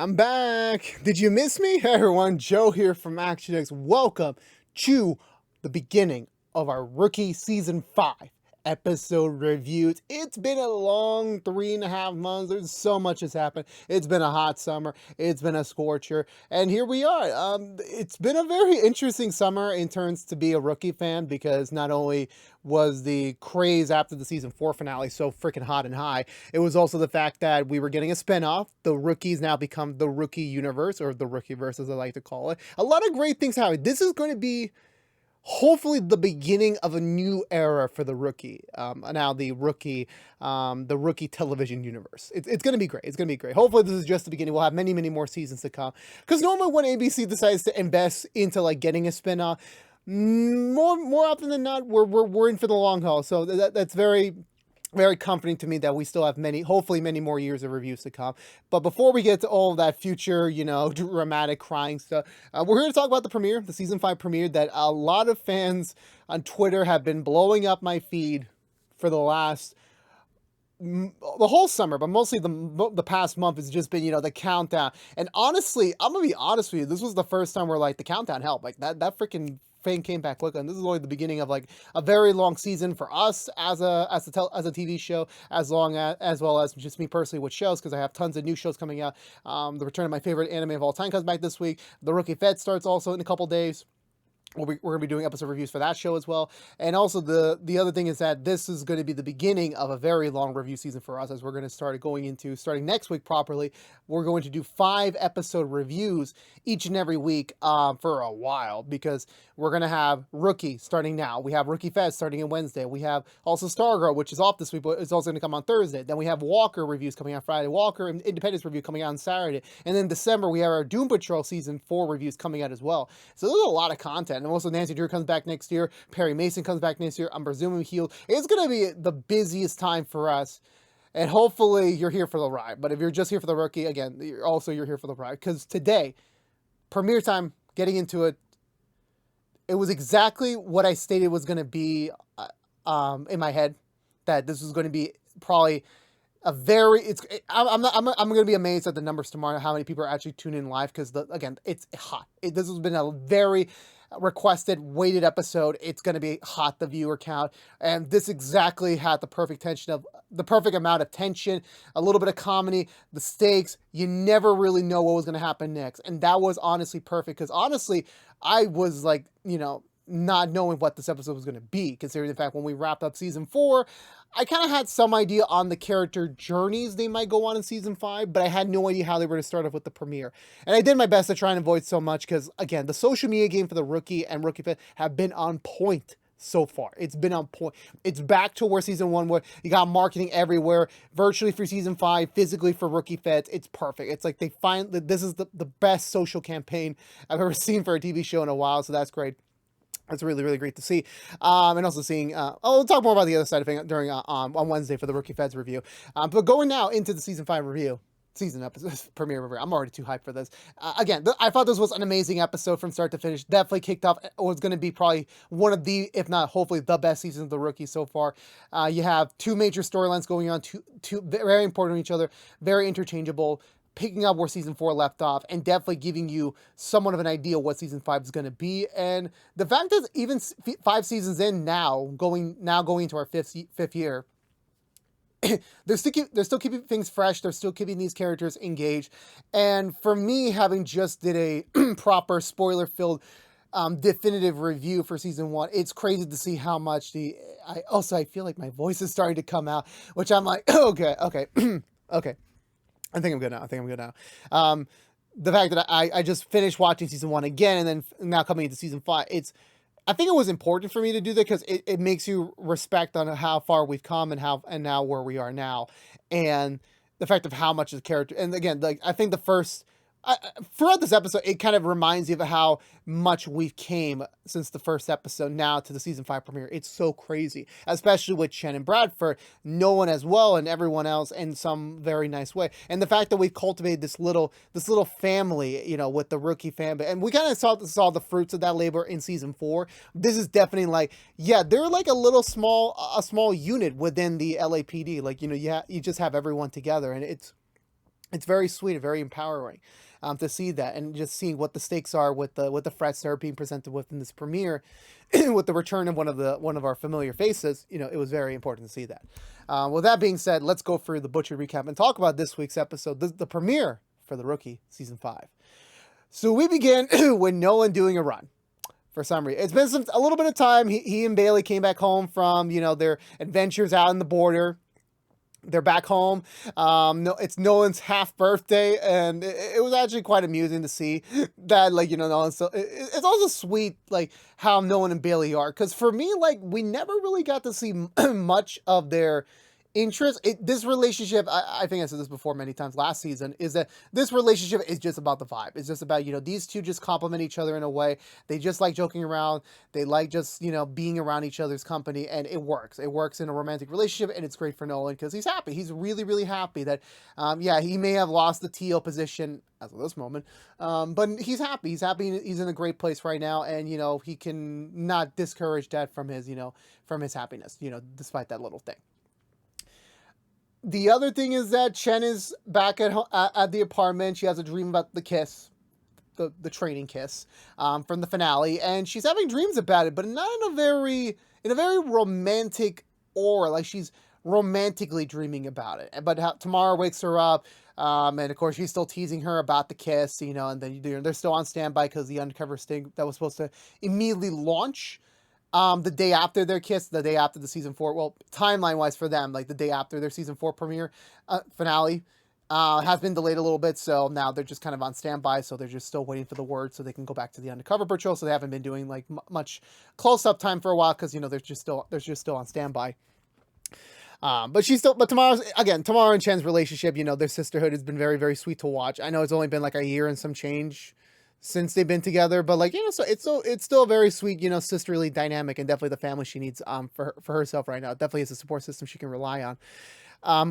I'm back. Did you miss me? Hey everyone, Joe here from ActionX. Welcome to the beginning of our rookie season 5 episode reviews. It's been a long 3.5 months. There's so much has happened. It's been a hot summer. It's been a scorcher. And here we are. It's been a very interesting summer in terms to be a rookie fan, because not only was the craze after the season 4 finale so freaking hot and high, it was also the fact that we were getting a spinoff. The rookies now become the rookie universe, or the rookie verse as I like to call it. A lot of great things happening. This is going to be hopefully the beginning of a new era for the rookie. Now the rookie television universe. It's going to be great. It's going to be great. Hopefully this is just the beginning. We'll have many more seasons to come. Because normally when ABC decides to invest into like getting a spinoff, more often than not, we're in for the long haul. So that's very comforting to me that we still have hopefully many more years of reviews to come. But before we get to all of that future, dramatic crying stuff, we're here to talk about the premiere, the season 5 premiere that a lot of fans on Twitter have been blowing up my feed for the whole summer, but mostly the past month has just been, the countdown. And honestly, I'm gonna be honest with you, this was the first time where like the countdown helped. Like that freaking thing came back quick, and this is only the beginning of like a very long season for us as a TV show, as well as just me personally with shows, because I have tons of new shows coming out. The return of my favorite anime of all time comes back this week. The Rookie Fed starts also in a couple days. We're going to be doing episode reviews for that show as well. And also the other thing is that this is going to be the beginning of a very long review season for us, as we're going to starting next week properly. We're going to do 5 episode reviews each and every week for a while, because we're going to have Rookie starting now. We have Rookie Fest starting on Wednesday. We have also Stargirl, which is off this week, but it's also going to come on Thursday. Then we have Walker reviews coming out Friday. Walker and Independence review coming out on Saturday. And then December, we have our Doom Patrol season 4 reviews coming out as well. So there's a lot of content. And also Nancy Drew comes back next year. Perry Mason comes back next year. I'm presuming healed. It's going to be the busiest time for us. And hopefully you're here for the ride. But if you're just here for the rookie, again, you're here for the ride. Because today, premiere time, getting into it, it was exactly what I stated was going to be in my head. That this was going to be probably I'm going to be amazed at the numbers tomorrow, how many people are actually tuning in live, because again, it's hot. This has been a very requested, weighted episode. It's going to be hot, the viewer count, and this exactly had the perfect amount of tension, a little bit of comedy, the stakes. You never really know what was going to happen next, and that was honestly perfect, because honestly, I was like, not knowing what this episode was going to be, considering the fact when we wrapped up season 4, I kind of had some idea on the character journeys they might go on in season 5, but I had no idea how they were going to start off with the premiere. And I did my best to try and avoid so much, because again, the social media game for the Rookie and Rookie Fit have been on point so far. It's been on point. It's back to where season 1 was. You got marketing everywhere, virtually for season 5, physically for Rookie Feds. It's perfect. It's like they find that this is the best social campaign I've ever seen for a TV show in a while, so that's great. It's really, really great to see. And also seeing, we'll talk more about the other side of things during on Wednesday for the Rookie Feds review. But going now into the season 5 review. Season episode premiere review. I'm already too hyped for this. Again, I thought this was an amazing episode from start to finish. Definitely kicked off. It was going to be probably one of the, if not hopefully the best seasons of the Rookie so far. You have 2 major storylines going on, two very important to each other, very interchangeable, picking up where season 4 left off, and definitely giving you somewhat of an idea what season 5 is going to be. And the fact is, even 5 seasons in now, going into our fifth year, they're still keeping things fresh. They're still keeping these characters engaged. And for me, having just did a proper spoiler-filled definitive review for season 1, it's crazy to see how much I feel like my voice is starting to come out, which I'm like, okay. Okay. I think I'm good now. The fact that I just finished watching season 1 again, and then now coming into season 5, I think it was important for me to do that, because it makes you respect on how far we've come and now where we are now, and the fact of how much the character. And again, like I think throughout this episode, it kind of reminds you of how much we've came since the first episode now to the season 5 premiere. It's so crazy, especially with Shannon Bradford, Nolan as well, and everyone else in some very nice way. And the fact that we've cultivated this little family, with the Rookie family, and we kind of saw the fruits of that labor in season 4. This is definitely like, yeah, they're like a small unit within the LAPD. Like, you just have everyone together, and It's very sweet and very empowering to see that, and just seeing what the stakes are with the threats that are being presented within this premiere, with the return of one of our familiar faces. It was very important to see that. With that being said, let's go through the Butcher recap and talk about this week's episode, the premiere for The Rookie season 5. So we begin with Nolan doing a run. For some reason, it's been a little bit of time. He and Bailey came back home from their adventures out in the border. They're back home. No, it's Nolan's half birthday, and it was actually quite amusing to see that, like, Nolan. So it's also sweet, like, how Nolan and Bailey are. Because for me, like, we never really got to see much of their interest. This relationship, I think I said this before many times last season, is that this relationship is just about the vibe. It's just about, these two just complement each other in a way. They just like joking around. They like just, being around each other's company, and it works. It works in a romantic relationship, and it's great for Nolan because he's happy. He's really, really happy that, he may have lost the TO position as of this moment, but he's happy. He's happy. He's in a great place right now, and, he can not discourage that from his, from his happiness, despite that little thing. The other thing is that Chen is back at the apartment. She has a dream about the kiss, the training kiss, from the finale, and she's having dreams about it, but not in a very romantic aura. Like, she's romantically dreaming about it. But Tamara wakes her up, and of course she's still teasing her about the kiss, and then they're still on standby because the undercover sting that was supposed to immediately launch the day after their kiss, the day after the season 4, well, timeline-wise for them, like the day after their season 4 premiere, finale, has been delayed a little bit, so now they're just kind of on standby, so they're just still waiting for the word so they can go back to the undercover patrol, so they haven't been doing, like, much close-up time for a while, because, they're just still on standby. But Tamara and Chen's relationship, their sisterhood has been very, very sweet to watch. I know it's only been, like, a year and some change since they've been together, but, like, so it's still a very sweet, sisterly dynamic, and definitely the family she needs for herself right now. It definitely is a support system she can rely on.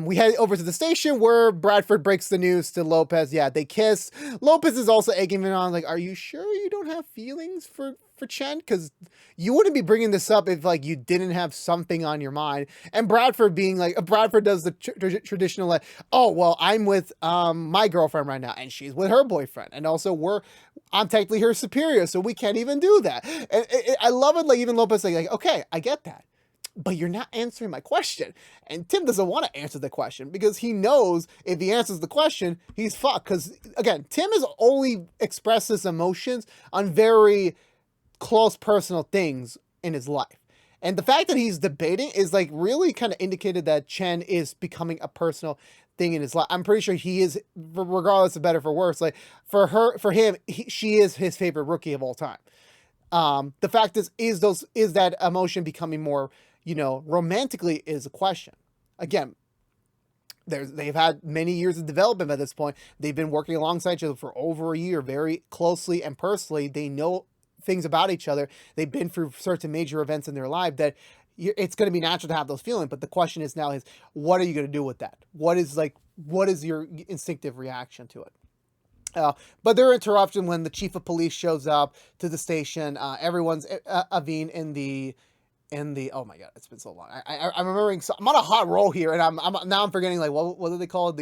We head over to the station where Bradford breaks the news to Lopez. Yeah, they kiss. Lopez is also egging him on, like, are you sure you don't have feelings for Chen? Because you wouldn't be bringing this up if, like, you didn't have something on your mind. And Bradford being like, Bradford does the traditional, like, oh, well, I'm with my girlfriend right now, and she's with her boyfriend, and also I'm technically her superior, so we can't even do that. And I love it, like, even Lopez saying, like, okay, I get that, but you're not answering my question. And Tim doesn't want to answer the question because he knows if he answers the question, he's fucked. Because, again, Tim has only expressed his emotions on very close personal things in his life. And the fact that he's debating is, like, really kind of indicated that Chen is becoming a personal thing in his life. I'm pretty sure he is, regardless of better for worse, like, for him, she is his favorite rookie of all time. The fact is that emotion becoming more, romantically, is a question. Again, they've had many years of development at this point. They've been working alongside each other for over a year, very closely and personally. They know things about each other. They've been through certain major events in their life that it's going to be natural to have those feelings. But the question is now what are you going to do with that? What is your instinctive reaction to it? But there are interruptions when the chief of police shows up to the station. Everyone's Aveen in the oh my god, it's been so long. I'm remembering. I'm on a hot roll here, and I'm forgetting, like, what do they call it?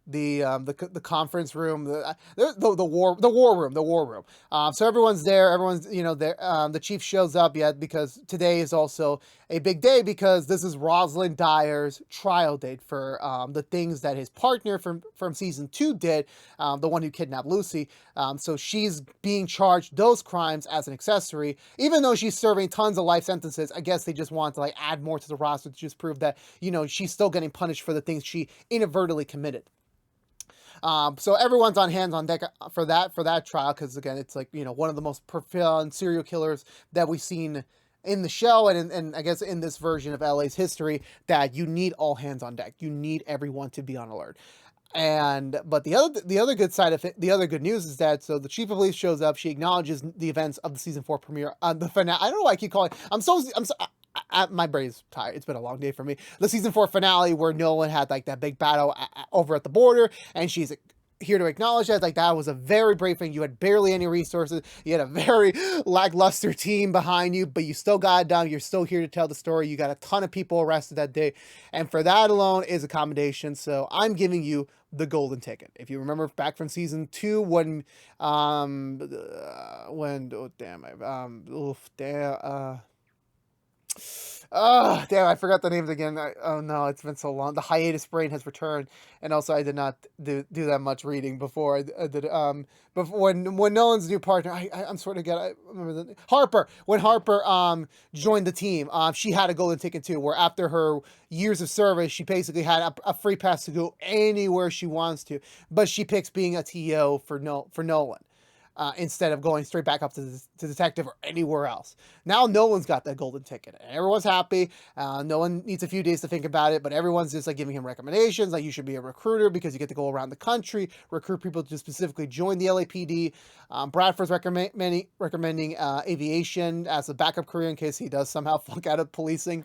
The conference room, the war room. So everyone's there. Everyone's there. The chief shows up because today is also a big day because this is Rosalind Dyer's trial date for the things that his partner from season 2 did, the one who kidnapped Lucy. So she's being charged those crimes as an accessory, even though she's serving tons of life sentences. I guess they just want to, like, add more to the roster to just prove that she's still getting punished for the things she inadvertently committed. So everyone's on hands on deck for that trial, because, again, it's like, one of the most profound serial killers that we've seen in the show, and I guess in this version of LA's history, that you need all hands on deck. You need everyone to be on alert. But the other good side of it, the other good news is that, so the chief of police shows up. She acknowledges the events of the season 4 premiere, the finale. I don't know why I keep calling. My brain's tired. It's been a long day for me. The season 4 finale, where Nolan had, like, that big battle over at the border, and she's here to acknowledge that. Like, that was a very brave thing. You had barely any resources. You had a very lackluster team behind you, but you still got it done. You're still here to tell the story. You got a ton of people arrested that day. And for that alone is a commendation. So I'm giving you the golden ticket. If you remember back from season 2, when oh damn, oh, damn, I forgot the names again. Oh no, it's been so long. The hiatus brain has returned. And also I did not do that much reading before. I did, before when Nolan's new partner, I'm sort of get, I remember Harper, when Harper, joined the team, she had a golden ticket too, where after her years of service, she basically had a free pass to go anywhere she wants to, but she picks being a TO for Nolan. Instead of going straight back up to detective or anywhere else. Now Nolan's got that golden ticket, and everyone's happy. Nolan needs a few days to think about it, but everyone's just like giving him recommendations, like you should be a recruiter because you get to go around the country, recruit people to specifically join the LAPD. Bradford's recommending aviation as a backup career in case he does somehow flunk out of policing.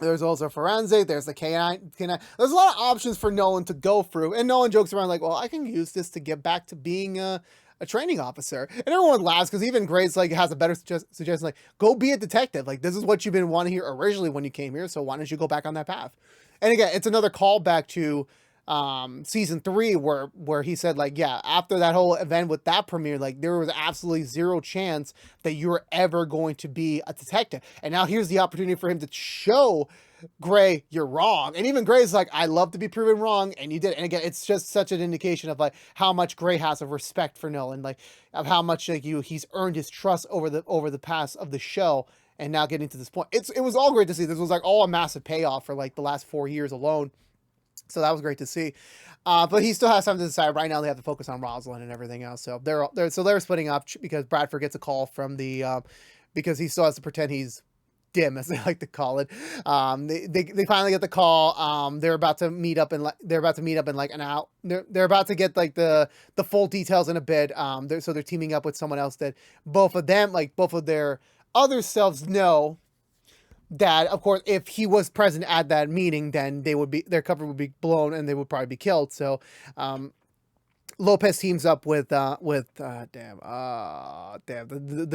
There's also forensic, there's the K9. There's a lot of options for Nolan to go through. And Nolan jokes around like, well, I can use this to get back to being a training officer. And everyone laughs because even Grace like has a better suggestion, like, go be a detective. Like, this is what you've been wanting here originally when you came here, so why don't you go back on that path? And again, it's another callback to season 3 where he said like, yeah, after that whole event with that premiere, like there was absolutely zero chance that you were ever going to be a detective. And now here's the opportunity for him to show Gray, you're wrong. And even Gray's like, I love to be proven wrong, and you did. And again, it's just such an indication of like how much Gray has of respect for Nolan, like of how much like he's earned his trust over the past of the show. And now getting to this point, it was all great to see. This was like all a massive payoff for like the last 4 years alone. So that was great to see. But he still has something to decide. Right now they have to focus on Rosalind and everything else. So they're splitting up because Bradford gets a call from the because he still has to pretend he's dim, as they like to call it. They finally get the call. They're about to meet up in like an hour. They're about to get like the full details in a bit. So they're teaming up with someone else that both of their other selves know. That, of course, if he was present at that meeting, then their cover would be blown and they would probably be killed. So, Lopez teams up with the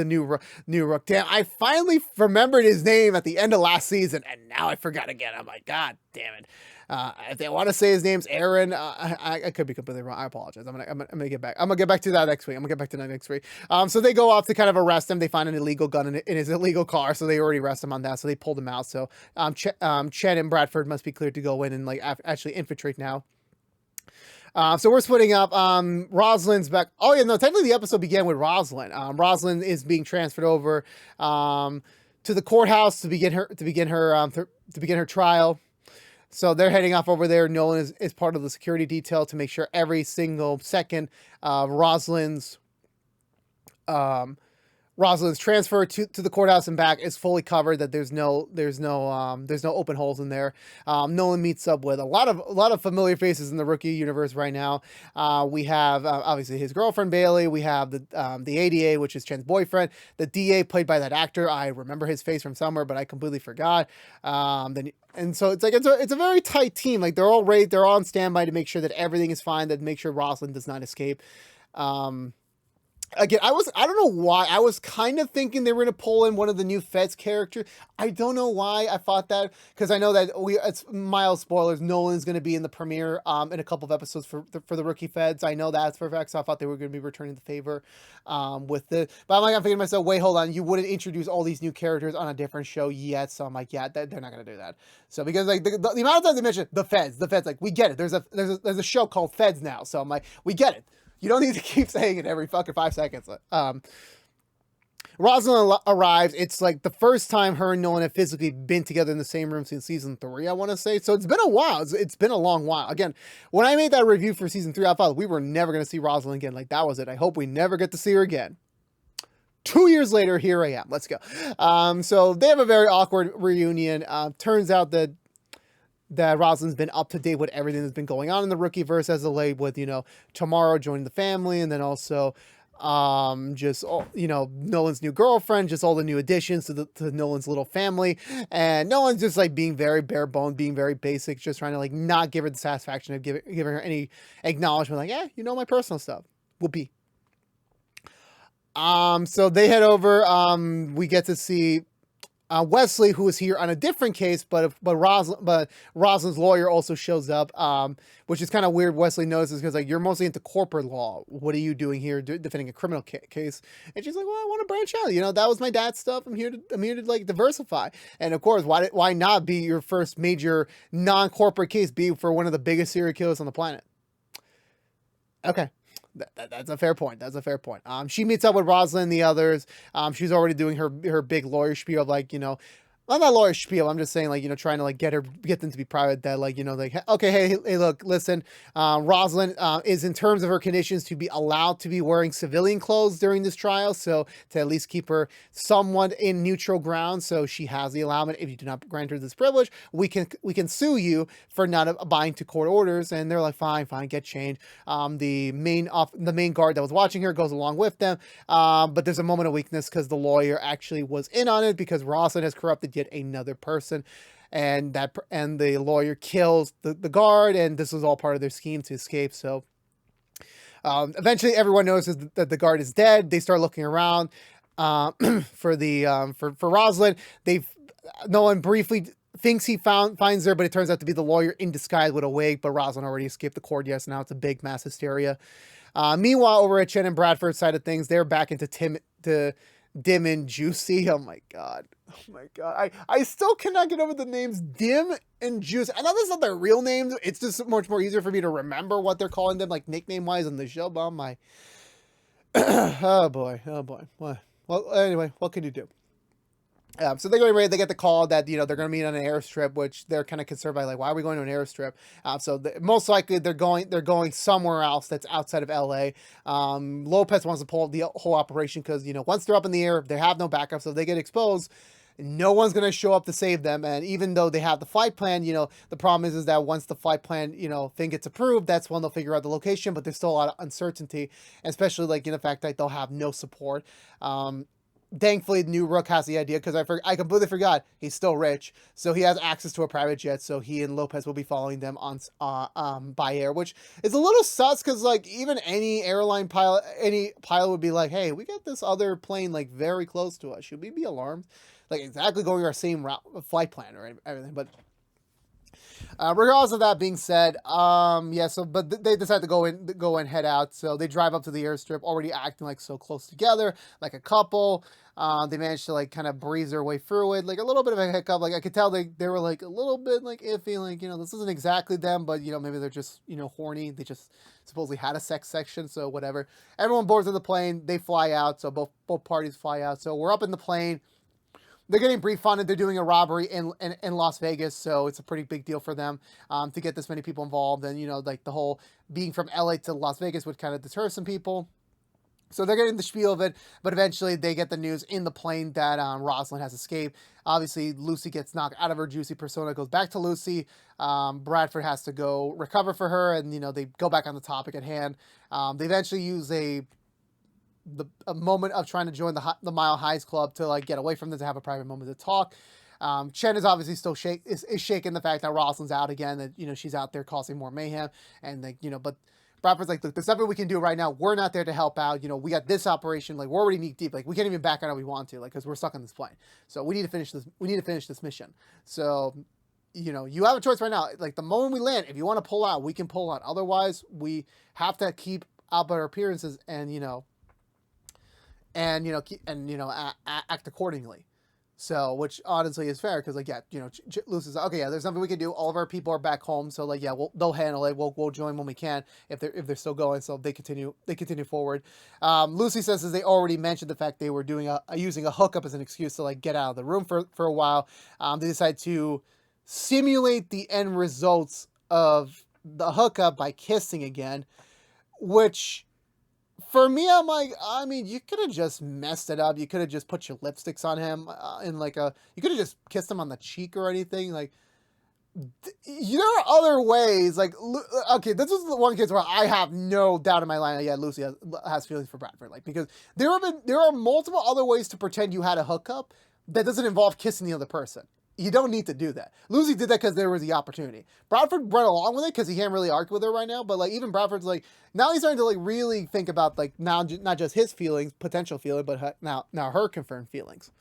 new Rook. Damn, I finally remembered his name at the end of last season, and now I forgot again. I'm like, God damn it. If they want to say his name's Aaron, I could be completely wrong. I apologize. I'm gonna get back. I'm gonna get back to that next week. So they go off to kind of arrest him. They find an illegal gun in his illegal car, so they already arrest him on that. So they pulled him out. So Chen and Bradford must be cleared to go in and like actually infiltrate now. So we're splitting up. Rosalind's back. Oh yeah, no, technically the episode began with Rosalind. Rosalind is being transferred over to the courthouse to begin her trial. So they're heading off over there. Nolan is part of the security detail to make sure every single second Rosalind's transfer to the courthouse and back is fully covered, that there's no open holes in there. Nolan meets up with a lot of familiar faces in the Rookie universe right now. We have obviously his girlfriend Bailey. We have the ADA, which is Chen's boyfriend. The DA, played by that actor. I remember his face from somewhere, but I completely forgot. And so it's a very tight team. Like they're all ready, they're on standby to make sure that everything is fine, that make sure Rosalind does not escape. Again, I don't know why. I was kind of thinking they were going to pull in one of the new Feds characters. I don't know why I thought that, because I know that it's mild spoilers. Nolan's going to be in the premiere in a couple of episodes for the Rookie Feds. I know that's for a fact, so I thought they were going to be returning the favor with it. But I'm thinking to myself, wait, hold on. You wouldn't introduce all these new characters on a different show yet. So I'm like, yeah, they're not going to do that. So because like the amount of times they mention the Feds, like we get it. There's a show called Feds now. So I'm like, we get it. You don't need to keep saying it every fucking 5 seconds. Rosalind arrives. It's like the first time her and Nolan have physically been together in the same room since season 3, I want to say. So it's been a while. It's been a long while. Again, when I made that review for season 3, I thought we were never going to see Rosalind again. Like, that was it. I hope we never get to see her again. 2 years later, here I am. Let's go. So they have a very awkward reunion. Turns out that Rosalind's been up to date with everything that's been going on in the Rookieverse as of late, with, Tomorrow joining the family, and then also just all, Nolan's new girlfriend, just all the new additions to Nolan's little family, and Nolan's just like being very bare bone, being very basic, just trying to like not give her the satisfaction of giving her any acknowledgement, like, yeah, my personal stuff. Whoopee. So they head over. We get to see Wesley, who is here on a different case, but Rosalind's lawyer also shows up, which is kind of weird. Wesley notices because like, you're mostly into corporate law. What are you doing here defending a criminal case? And she's like, well, I want to branch out. That was my dad's stuff. I'm here to like diversify. And of course, why not be your first major non-corporate case be for one of the biggest serial killers on the planet? Okay. That's a fair point. That's a fair point. She meets up with Rosalind and the others. She's already doing her big lawyer spiel of like, I'm not lawyer spiel. I'm just saying like, trying to like get them to be private. That like, like, okay, hey, look, listen, Rosalind is in terms of her conditions to be allowed to be wearing civilian clothes during this trial. So to at least keep her somewhat in neutral ground. So she has the allowance. If you do not grant her this privilege, we can sue you for not abiding to court orders. And they're like, fine, get changed. The main guard that was watching her goes along with them. But there's a moment of weakness because the lawyer actually was in on it because Rosalind has corrupted yet another person, and the lawyer kills the guard, and this was all part of their scheme to escape. So eventually everyone notices that the guard is dead. They start looking around for Rosalind. Nolan briefly thinks he finds her, but it turns out to be the lawyer in disguise with a wig, but Rosalind already escaped the court. Yes, now it's a big mass hysteria. Meanwhile, over at Chen and Bradford's side of things, they're back into Dim and Juicy. Oh my god. I still cannot get over the names Dim and Juicy. I know that's not their real names. It's just much more easier for me to remember what they're calling them, like nickname wise on the show. But my oh boy. What? Well, anyway, what can you do? So they're going ready. They get the call that they're going to meet on an airstrip, which they're kind of concerned by. Like, why are we going to an airstrip? Most likely they're going somewhere else that's outside of LA. Lopez wants to pull the whole operation because once they're up in the air, they have no backup, so if they get exposed, no one's going to show up to save them. And even though they have the flight plan, the problem is that once the flight plan thing gets approved, that's when they'll figure out the location. But there's still a lot of uncertainty, especially like in the fact that they'll have no support. Thankfully, New Rook has the idea because I completely forgot he's still rich, so he has access to a private jet. So he and Lopez will be following them on by air, which is a little sus because like even any pilot would be like, hey, we got this other plane like very close to us. Should we be alarmed? Like exactly going our same flight plan or everything, but. Regardless of that being said, but they decide to go and head out. So they drive up to the airstrip, already acting like so close together, like a couple. They managed to like kind of breeze their way through it, like a little bit of a hiccup. Like I could tell they were like a little bit like iffy, like this isn't exactly them, but maybe they're just horny. They just supposedly had a sex section, so whatever. Everyone boards on the plane. They fly out, so both parties fly out. So we're up in the plane. They're getting pre-funded. They're doing a robbery in Las Vegas, so it's a pretty big deal for them to get this many people involved. And like the whole being from LA to Las Vegas would kind of deter some people. So they're getting the spiel of it, but eventually they get the news in the plane that Rosalind has escaped. Obviously, Lucy gets knocked out of her juicy persona, goes back to Lucy. Bradford has to go recover for her, and they go back on the topic at hand. They eventually use a moment of trying to join the Mile Highs Club to like get away from them to have a private moment to talk. Chen is obviously still shaking the fact that Rosalind's out again, that she's out there causing more mayhem, and like but Bradford's like, look, there's nothing we can do right now. We're not there to help out. We got this operation, like we're already knee deep, like we can't even back out if we want to, like because we're stuck on this plane. So we need to finish this mission. So you have a choice right now. Like the moment we land, if you want to pull out, we can pull out. Otherwise, we have to keep up our appearances and act accordingly. So, which honestly is fair because, like, yeah, Lucy's like, okay, yeah, there's nothing we can do. All of our people are back home, so like, yeah, they'll handle it. We'll join when we can if they're still going. So they continue forward. Lucy says they already mentioned the fact they were using a hookup as an excuse to like get out of the room for a while. They decide to simulate the end results of the hookup by kissing again, which. For me, I'm like, I mean, you could have just messed it up. You could have just put your lipsticks on him you could have just kissed him on the cheek or anything. Like, there are other ways. Like, okay, this is the one case where I have no doubt in my mind that, yeah, Lucy has feelings for Bradford. Like, because there are multiple other ways to pretend you had a hookup that doesn't involve kissing the other person. You don't need to do that. Lucy did that because there was the opportunity. Bradford went along with it because he can't really argue with her right now. But like, even Bradford's like, now he's starting to like really think about like now not just his feelings, potential feeling, but now her confirmed feelings.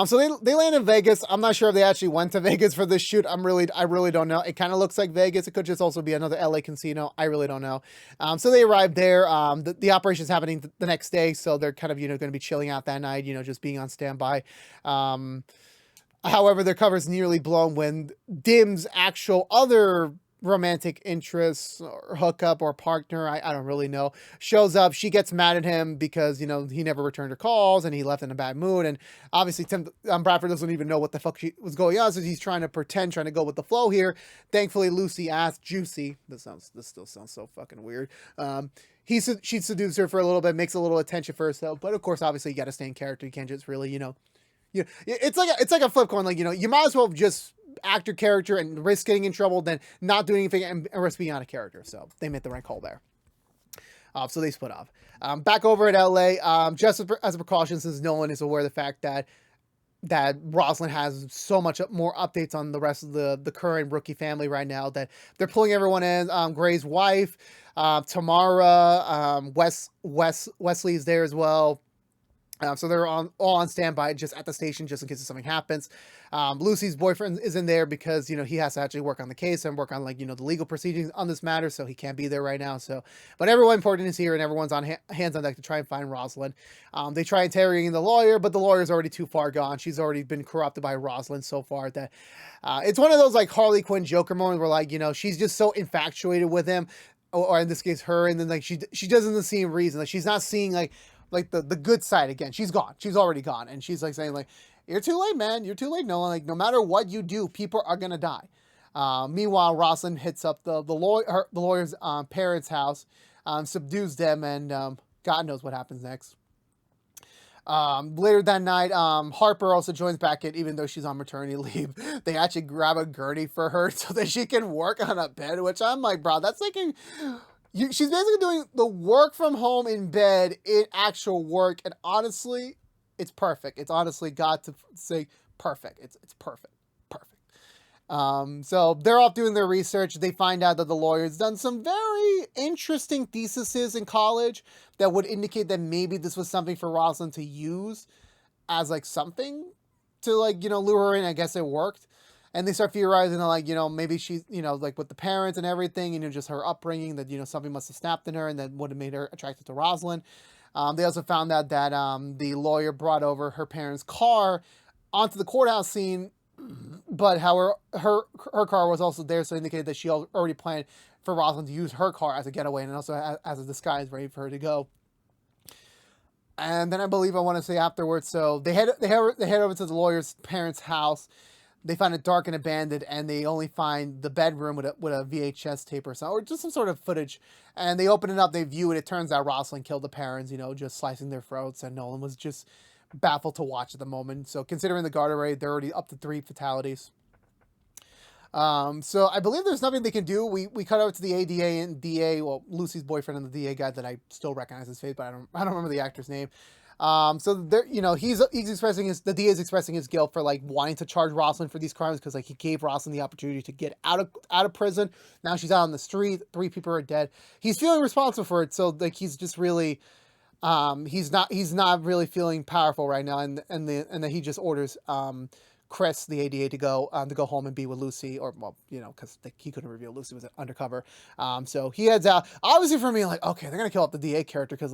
So they land in Vegas. I'm not sure if they actually went to Vegas for this shoot. I really don't know. It kind of looks like Vegas. It could just also be another LA casino. I really don't know. So they arrived there. The operation's happening the next day, so they're kind of going to be chilling out that night. Just being on standby. However, their cover's nearly blown when Dim's actual other romantic interest or hookup or partner, I don't really know, shows up. She gets mad at him because, he never returned her calls and he left in a bad mood. And obviously Bradford doesn't even know what the fuck was going on, so he's trying to go with the flow here. Thankfully, Lucy asked Juicy, this still sounds so fucking weird. She seduced her for a little bit, makes a little attention for herself, but of course, obviously, you got to stay in character. You can't just really, it's like a flip coin. Like, you might as well just act your character and risk getting in trouble than not doing anything and risk being out of character. So they made the right call there. So they split off. Back over at LA, just as a precaution, since no one is aware of the fact that Rosalind has so much more updates on the rest of the current rookie family right now, that they're pulling everyone in. Gray's wife, Tamara, Wesley is there as well. So they're all on standby just at the station just in case something happens. Lucy's boyfriend is in there because, he has to actually work on the case and work on the legal proceedings on this matter. So he can't be there right now. But everyone important is here and everyone's on hands on deck to try and find Rosalind. They try interrogating the lawyer, but the lawyer's already too far gone. She's already been corrupted by Rosalind so far that it's one of those like Harley Quinn Joker moments where she's just so infatuated with him, or in this case her, and then she doesn't see a reason. She's not seeing the good side again. She's gone. She's already gone. And she's saying you're too late, man. You're too late, Nolan. No matter what you do, people are going to die. Meanwhile, Rosalind hits up the lawyer's parents' house, subdues them, and God knows what happens next. Later that night, Harper also joins back in, even though she's on maternity leave. They actually grab a gurney for her so that she can work on a bed, which I'm like, bro, that's she's basically doing the work from home in bed in actual work, and honestly, it's perfect. It's honestly got to say perfect. It's perfect. So they're off doing their research. They find out that the lawyer's done some very interesting theses in college that would indicate that maybe this was something for Rosalind to use as something to lure her in. I guess it worked. And they start theorizing that, maybe she's, with the parents and everything, just her upbringing, that, something must have snapped in her and that would have made her attracted to Rosalind. They also found out that the lawyer brought over her parents' car onto the courthouse scene, but however, her car was also there, so it indicated that she already planned for Rosalind to use her car as a getaway and also as a disguise ready for her to go. And then I want to say afterwards, so they head over to the lawyer's parents' house. They find it dark and abandoned, and they only find the bedroom with a VHS tape or something, or just some sort of footage. And they open it up, they view it. It turns out Rosalind killed the parents, just slicing their throats, and Nolan was just baffled to watch at the moment. So considering the guard array, they're already up to 3 fatalities. So I believe there's nothing they can do. We cut over to the ADA and DA, well, Lucy's boyfriend and the DA guy that I still recognize his face, but I don't remember the actor's name. So there, he's expressing the DA is expressing his guilt for wanting to charge Rosalind for these crimes because he gave Rosalind the opportunity to get out of prison. Now she's out on the street. 3 people are dead. He's feeling responsible for it. So he's just really, he's not really feeling powerful right now. And then he just orders, Chris, the ADA, to go home and be with Lucy, or because he couldn't reveal Lucy was undercover. So he heads out. Obviously, for me, okay, they're gonna kill off the DA character because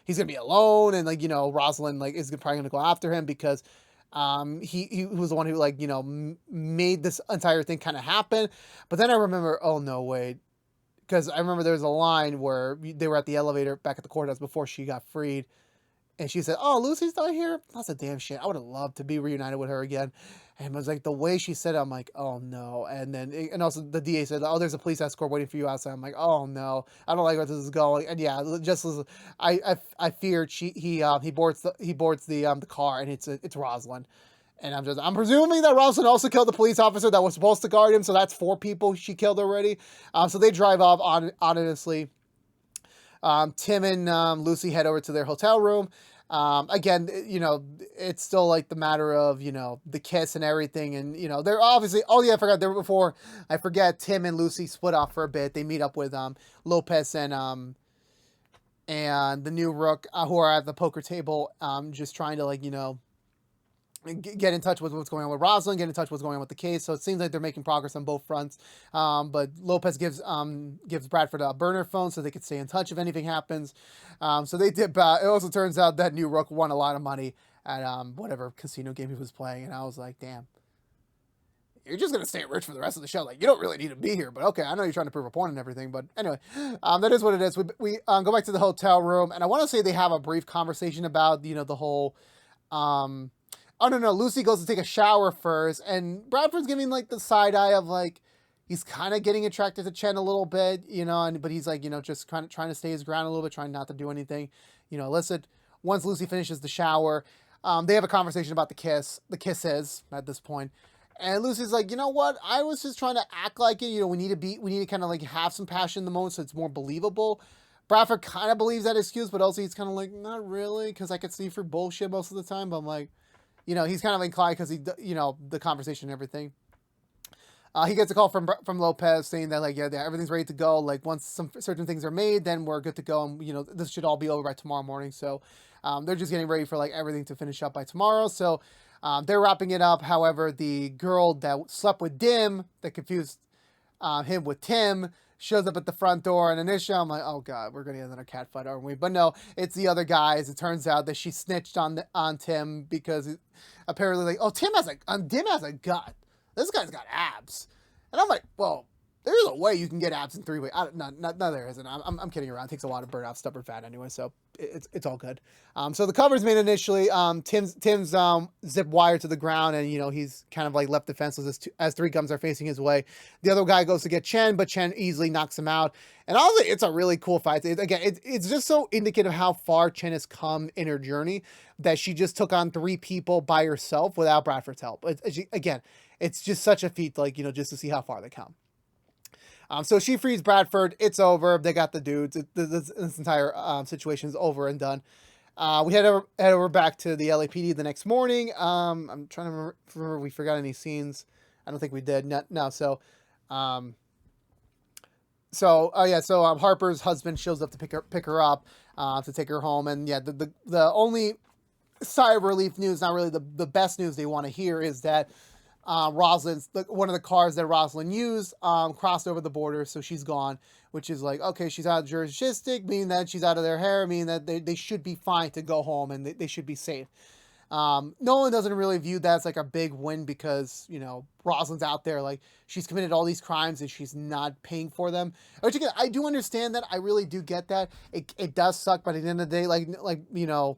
he's gonna be alone, and Rosalind is probably gonna go after him because he was the one who made this entire thing kind of happen. But then I remember, oh no, wait, because I remember there was a line where they were at the elevator back at the courthouse before she got freed. And she said, "Oh, Lucy's not here? That's a damn shit. I would have loved to be reunited with her again." And it was the way she said it, I'm like, oh no. And then, and also the DA said, "Oh, there's a police escort waiting for you outside." I'm like, oh no, I don't like where this is going. And yeah, just as I feared, he boards the car, and it's Rosalind. And I'm presuming that Rosalind also killed the police officer that was supposed to guard him. So that's 4 people she killed already. So they drive off honestly. Tim and Lucy head over to their hotel room. Again, it's still like the matter of, the kiss and everything. And, they're obviously, oh yeah, I forgot there before. I forget Tim and Lucy split off for a bit. They meet up with Lopez and the new Rook who are at the poker table, just trying to get in touch with what's going on with Rosalind, get in touch with what's going on with the case. So it seems like they're making progress on both fronts. But Lopez gives Bradford a burner phone so they could stay in touch if anything happens. So they did. It also turns out that new Rook won a lot of money at whatever casino game he was playing, and I was like, damn. You're just going to stay rich for the rest of the show. Like, you don't really need to be here, but okay, I know you're trying to prove a point and everything, but anyway, that is what it is. We go back to the hotel room, and I want to say they have a brief conversation about, the whole, oh, no, Lucy goes to take a shower first, and Bradford's giving, the side eye of, he's kind of getting attracted to Chen a little bit, but he's, just kind of trying to stay his ground a little bit, trying not to do anything, illicit. Once Lucy finishes the shower, they have a conversation about the kisses at this point, and Lucy's like, you know what, I was just trying to act like it, we need to kind of, have some passion in the moment so it's more believable. Bradford kind of believes that excuse, but also he's kind of like, not really, because I could see through bullshit most of the time, but I'm like, he's kind of inclined because the conversation and everything. He gets a call from Lopez saying that, everything's ready to go. Once some certain things are made, then we're good to go. And, this should all be over by tomorrow morning. So, they're just getting ready for, everything to finish up by tomorrow. So, they're wrapping it up. However, the girl that slept with Dim, that confused him with Tim, shows up at the front door, and initially I'm like, oh god, we're gonna get another cat fight, aren't we? But no, it's the other guys. It turns out that she snitched on Tim because apparently, Dim has a gut. This guy's got abs, and I'm like, well, there's a way you can get abs in 3 weeks. No, there isn't. I'm kidding around. It takes a lot to burn out stubborn fat anyway, so it's all good. So the cover's made initially. Tim's zip wire to the ground, and he's kind of left defenseless as 3 guns are facing his way. The other guy goes to get Chen, but Chen easily knocks him out. And honestly, it's a really cool fight. It's just so indicative of how far Chen has come in her journey that she just took on 3 people by herself without Bradford's help. It's just such a feat, just to see how far they come. So she frees Bradford. It's over. They got the dudes. This entire situation is over and done. We head over back to the LAPD the next morning. I'm trying to remember if we forgot any scenes. I don't think we did. No. So Harper's husband shows up to pick her up to take her home. And yeah, the only sigh of relief news, not really the best news they want to hear, is that Rosalind's, one of the cars that Rosalind used, crossed over the border, so she's gone, which is okay, she's out of jurisdiction, meaning that she's out of their hair, meaning that they should be fine to go home and they should be safe. Nolan doesn't really view that as a big win because, Rosalind's out there, she's committed all these crimes and she's not paying for them. Which again, I do understand that. I really do get that. It does suck, but at the end of the day,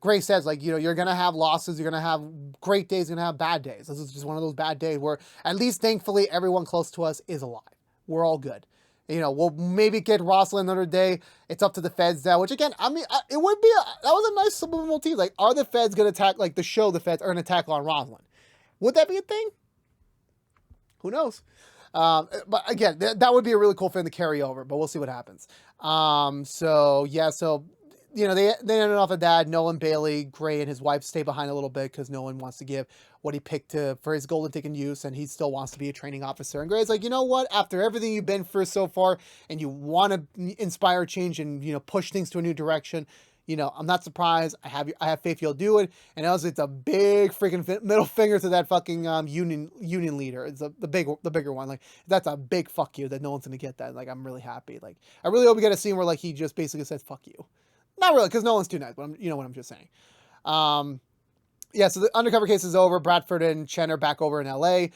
Gray says, you're going to have losses, you're going to have great days, you're going to have bad days. This is just one of those bad days where, at least thankfully, everyone close to us is alive. We're all good. We'll maybe get Rosalind another day. It's up to the feds now, which again, it would be, that was a nice subliminal tease. Are the feds going to attack, the feds are going to attack on Rosalind? Would that be a thing? Who knows? But again, that would be a really cool thing to carry over, but we'll see what happens. They ended off at that. Nolan, Bailey, Gray, and his wife stay behind a little bit because Nolan wants to give what he picked for his golden ticket use, and he still wants to be a training officer. And Gray's like, you know what? After everything you've been through so far, and you want to inspire change and push things to a new direction, I'm not surprised. I have faith you'll do it. And also, it's a big freaking middle finger to that fucking union leader. It's the bigger one. That's a big fuck you that no one's gonna get that. I'm really happy. I really hope we get a scene where he just basically says fuck you. Not really, because no one's too nice, but you know what I'm just saying. So the undercover case is over. Bradford and Chen are back over in LA.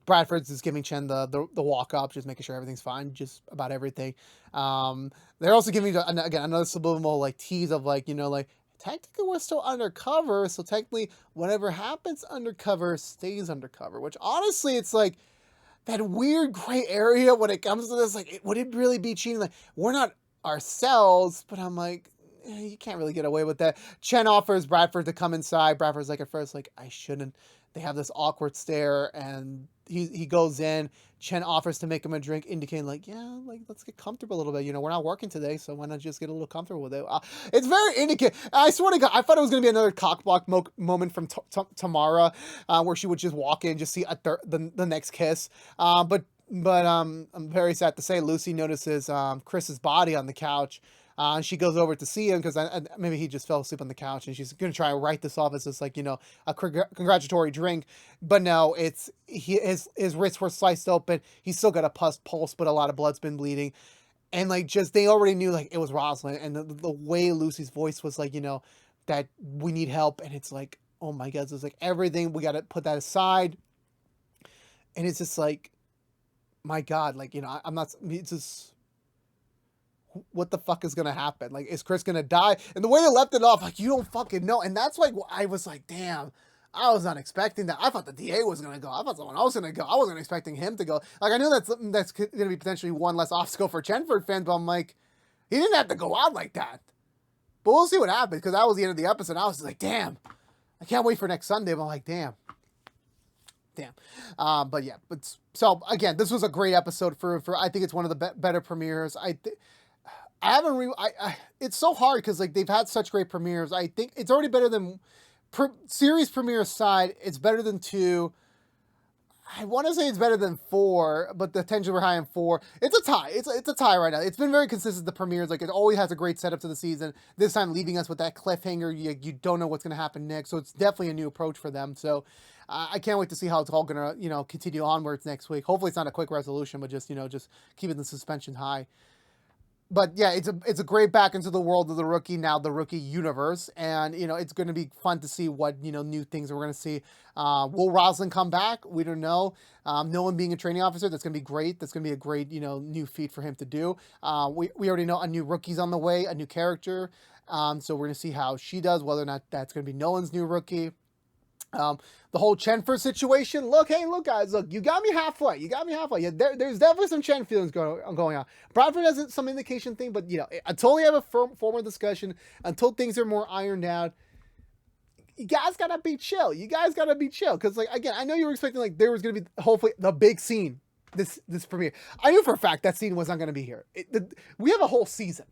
Bradford's just giving Chen the walk up, just making sure everything's fine, just about everything. They're also giving, again, another subliminal tease of technically we're still undercover, so technically whatever happens undercover stays undercover, which honestly, it's that weird gray area when it comes to this, would it really be cheating? We're not ourselves, but I'm you can't really get away with that. Chen offers Bradford to come inside. Bradford's like, at first, like, I shouldn't. They have this awkward stare, and he goes in. Chen offers to make him a drink, indicating, like, yeah, like, let's get comfortable a little bit. You know, we're not working today, so why not just get a little comfortable with it? It's very indicative. I swear to God, I thought it was going to be another cockblock moment from Tamara, where she would just walk in, just see the next kiss. But I'm very sad to say Lucy notices Chris's body on the couch. She goes over to see him because maybe he just fell asleep on the couch, and she's going to try and write this off as just like, you know, a congratulatory drink. But no, it's his wrists were sliced open. He's still got a pulse, but a lot of blood's been bleeding. And like, just, they already knew like it was Rosalind, and the way Lucy's voice was like, you know, that we need help. And it's like, oh my God, it's like everything, we got to put that aside. And it's just like, my God, like, you know, it's just, what the fuck is gonna happen? Like, is Chris gonna die? And the way they left it off, like, you don't fucking know. And that's like, I was like, damn, I was not expecting that. I thought the DA was gonna go. I thought someone else was gonna go. I wasn't expecting him to go. Like, I knew that's gonna be potentially one less obstacle for Chenford fans, but I'm like, he didn't have to go out like that. But we'll see what happens, because that was the end of the episode. I was like, damn, I can't wait for next Sunday. But I'm like, damn. But yeah, so again, this was a great episode for I think it's one of the better premieres. I haven't it's so hard because like they've had such great premieres. I think it's already better than series premiere aside. It's better than 2. I want to say it's better than 4, but the tension were high in 4. It's a tie. It's a tie right now. It's been very consistent. The premieres, like, it always has a great setup to the season. This time, leaving us with that cliffhanger. You don't know what's going to happen next. So it's definitely a new approach for them. So I can't wait to see how it's all going to, you know, continue onwards next week. Hopefully, it's not a quick resolution, but just, you know, just keeping the suspension high. But yeah, it's a great back into the world of the Rookie, now the Rookie universe, and you know, it's going to be fun to see what, you know, new things we're going to see. Will Rosalind come back? We don't know. No one being a training officer, that's going to be great. That's going to be a great, you know, new feat for him to do. We already know a new Rookie's on the way, a new character. So we're going to see how she does, whether or not that's going to be Nolan's new Rookie. The whole Chenford situation. Look, guys, look, you got me halfway. Yeah, there's definitely some Chen feelings going on. Bradford has some indication thing, but you know, until we have a formal discussion, until things are more ironed out, you guys gotta be chill. Because like, again, I know you were expecting like there was gonna be hopefully the big scene this premiere. I knew for a fact that scene was not gonna be here. We have a whole season.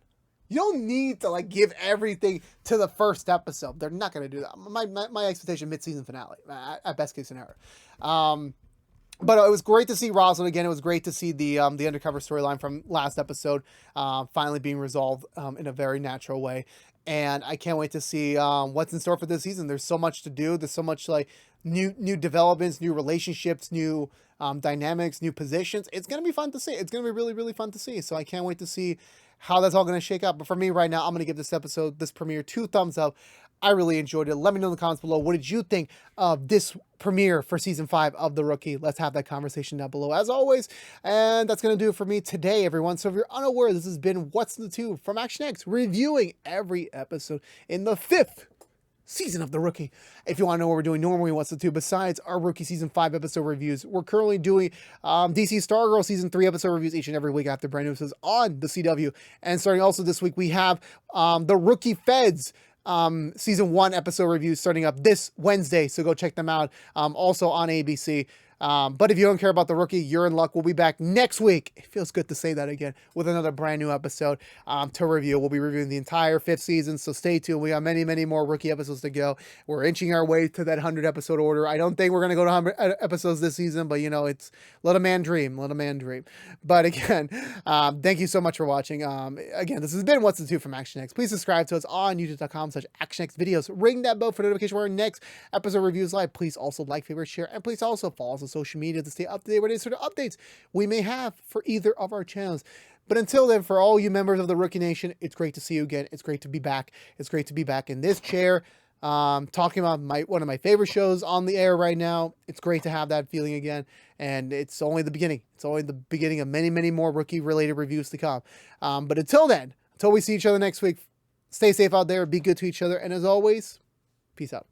You don't need to like give everything to the first episode. They're not going to do that. My expectation, mid-season finale, at best case scenario. But it was great to see Rosalind again. It was great to see the undercover storyline from last episode finally being resolved in a very natural way. And I can't wait to see what's in store for this season. There's so much to do. There's so much like new developments, new relationships, new dynamics, new positions. It's going to be fun to see. It's going to be really, really fun to see. So I can't wait to see how that's all going to shake out. But for me right now, I'm going to give this premiere 2 thumbs up. I really enjoyed it. Let me know in the comments below. What did you think of this premiere for season 5 of The Rookie? Let's have that conversation down below as always. And that's going to do it for me today, everyone. So if you're unaware, this has been What's in the Tube from ActionX, reviewing every episode in the 5th season of The Rookie. If you want to know what we're doing normally, What's the Tube, besides our Rookie season 5 episode reviews, we're currently doing DC Stargirl season 3 episode reviews each and every week after brand new episodes on the CW. And starting also this week, we have the Rookie Feds season 1 episode reviews starting up this Wednesday, so go check them out. Also on ABC. But if you don't care about The Rookie, you're in luck. We'll be back next week. It feels good to say that again, with another brand new episode to review. We'll be reviewing the entire 5th season, so stay tuned. We got many, many more Rookie episodes to go. We're inching our way to that 100 episode order. I don't think we're going to go to 100 episodes this season, but you know, it's let a man dream. But again, thank you so much for watching. Again, this has been What's the Tube from ActionX. Please subscribe to us on youtube.com/ActionX videos. Ring that bell for notification when our next episode reviews live. Please also like, favorite, share, and please also follow us on social media to stay up to date with any sort of updates we may have for either of our channels. But until then, for all you members of the Rookie Nation, it's great to see you again. It's great to be back. It's great to be back in this chair, talking about one of my favorite shows on the air right now. It's great to have that feeling again, and it's only the beginning. It's only the beginning of many, many more Rookie-related reviews to come. But until then, until we see each other next week, stay safe out there, be good to each other, and as always, peace out.